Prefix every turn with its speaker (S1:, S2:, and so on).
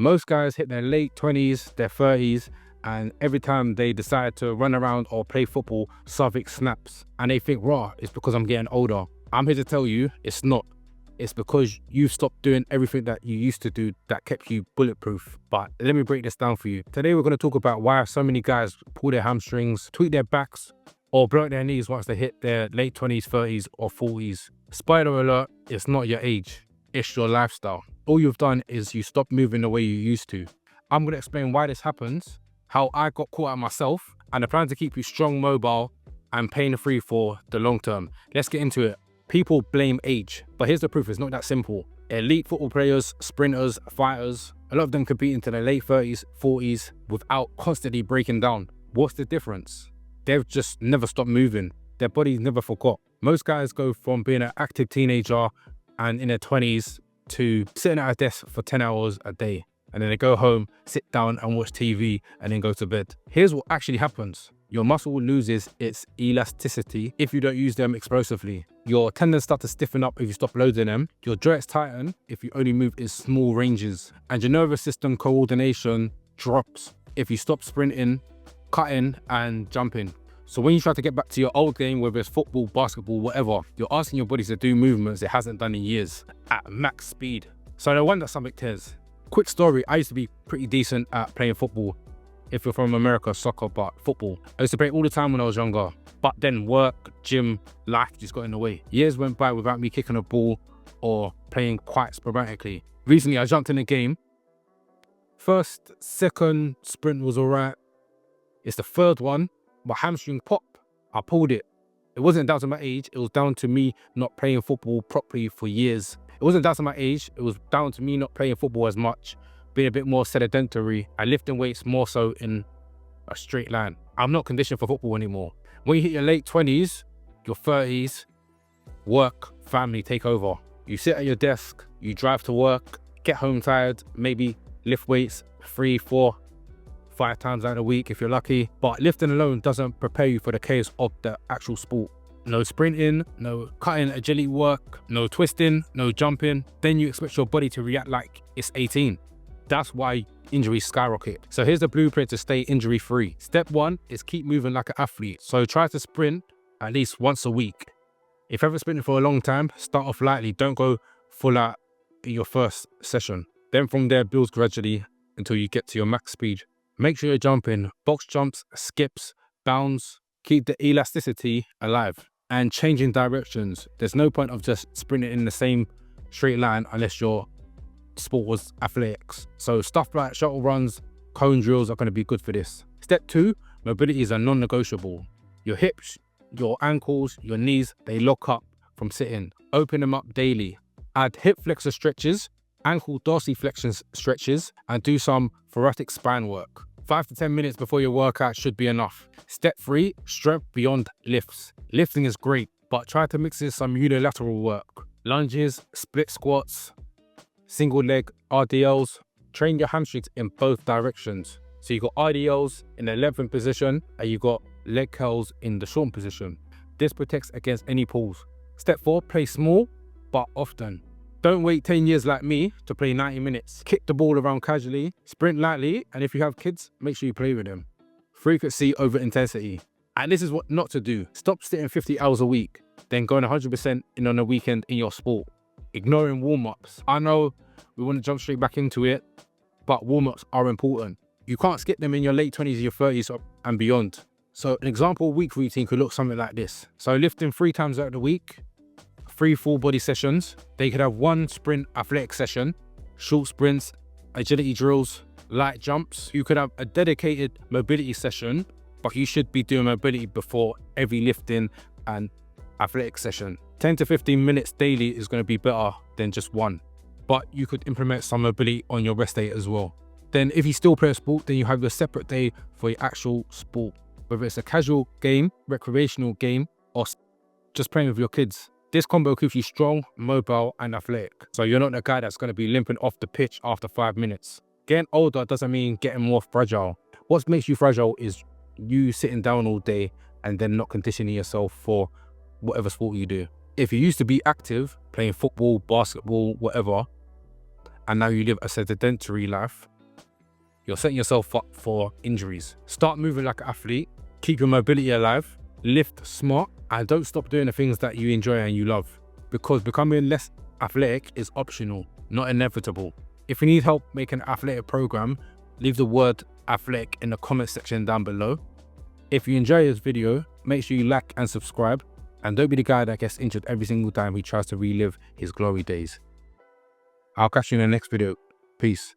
S1: Most guys hit their late 20s, their 30s, and every time they decide to run around or play football, something snaps. And they think, raw, it's because I'm getting older. I'm here to tell you, it's not. It's because you've stopped doing everything that you used to do that kept you bulletproof. But let me break this down for you. Today, we're going to talk about why so many guys pull their hamstrings, tweak their backs, or break their knees once they hit their late 20s, 30s, or 40s. Spoiler alert, it's not your age, it's your lifestyle. All you've done is you stop moving the way you used to. I'm going to explain why this happens, how I got caught out myself, and the plan to keep you strong, mobile, and pain-free for the long term. Let's get into it. People blame age, but here's the proof, it's not that simple. Elite football players, sprinters, fighters, a lot of them compete into their late 30s, 40s without constantly breaking down. What's the difference? They've just never stopped moving. Their bodies never forgot. Most guys go from being an active teenager and in their 20s to sitting at a desk for 10 hours a day. And then they go home, sit down and watch TV and then go to bed. Here's what actually happens. Your muscle loses its elasticity if you don't use them explosively. Your tendons start to stiffen up if you stop loading them. Your joints tighten if you only move in small ranges. And your nervous system coordination drops if you stop sprinting, cutting and jumping. So when you try to get back to your old game, whether it's football, basketball, whatever, you're asking your body to do movements it hasn't done in years at max speed. So no wonder something tears. Quick story, I used to be pretty decent at playing football. If you're from America, soccer, but football. I used to play all the time when I was younger. But then work, gym, life just got in the way. Years went by without me kicking a ball or playing quite sporadically. Recently, I jumped in a game. First, second sprint was all right. It's the third one, my hamstring popped. I pulled it. It wasn't down to my age, it was down to me not playing football properly for years. It wasn't down to my age, it was down to me not playing football as much, being a bit more sedentary and lifting weights more so in a straight line. I'm not conditioned for football anymore. When you hit your late 20s, your 30s, work, family take over. You sit at your desk, you drive to work, get home tired, maybe lift weights 3, 4, 5 times out of the week if you're lucky. But lifting alone doesn't prepare you for the chaos of the actual sport. No sprinting, no cutting agility work, no twisting, no jumping. Then you expect your body to react like it's 18. That's why injuries skyrocket. So here's the blueprint to stay injury free. Step 1 is keep moving like an athlete. So try to sprint at least once a week. If you haven't sprinted for a long time, start off lightly. Don't go full out in your first session. Then from there, build gradually until you get to your max speed. Make sure you're jumping, box jumps, skips, bounds. Keep the elasticity alive and changing directions. There's no point of just sprinting in the same straight line unless your sport was athletics. So stuff like shuttle runs, cone drills are going to be good for this. Step 2, mobility is a non-negotiable. Your hips, your ankles, your knees, they lock up from sitting. Open them up daily. Add hip flexor stretches, ankle dorsiflexion stretches, and do some thoracic spine work. 5 to 10 minutes before your workout should be enough. Step 3, strength beyond lifts. Lifting is great, but try to mix in some unilateral work. Lunges, split squats, single leg RDLs. Train your hamstrings in both directions. So you got RDLs in the lengthened position and you got leg curls in the short position. This protects against any pulls. Step 4, play small but often. Don't wait 10 years like me to play 90 minutes. Kick the ball around casually, sprint lightly, and if you have kids, make sure you play with them. Frequency over intensity. And this is what not to do. Stop sitting 50 hours a week, then going 100% in on a weekend in your sport. Ignoring warm-ups. I know we want to jump straight back into it, but warm-ups are important. You can't skip them in your late 20s, your 30s and beyond. So an example week routine could look something like this. So lifting 3 times out of the week, 3 full body sessions. They could have 1 sprint athletic session, short sprints, agility drills, light jumps. You could have a dedicated mobility session, but you should be doing mobility before every lifting and athletic session. 10 to 15 minutes daily is going to be better than just 1. But you could implement some mobility on your rest day as well. Then if you still play a sport, then you have a separate day for your actual sport. Whether it's a casual game, recreational game, or just playing with your kids. This combo keeps you strong, mobile, and athletic. So you're not the guy that's going to be limping off the pitch after 5 minutes. Getting older doesn't mean getting more fragile. What makes you fragile is you sitting down all day and then not conditioning yourself for whatever sport you do. If you used to be active, playing football, basketball, whatever, and now you live a sedentary life, you're setting yourself up for injuries. Start moving like an athlete, keep your mobility alive, lift smart, and don't stop doing the things that you enjoy and you love, because becoming less athletic is optional, not inevitable. If you need help making an athletic program, leave the word athletic in the comment section down below. If you enjoy this video, make sure you like and subscribe, and don't be the guy that gets injured every single time he tries to relive his glory days. I'll catch you in the next video. Peace.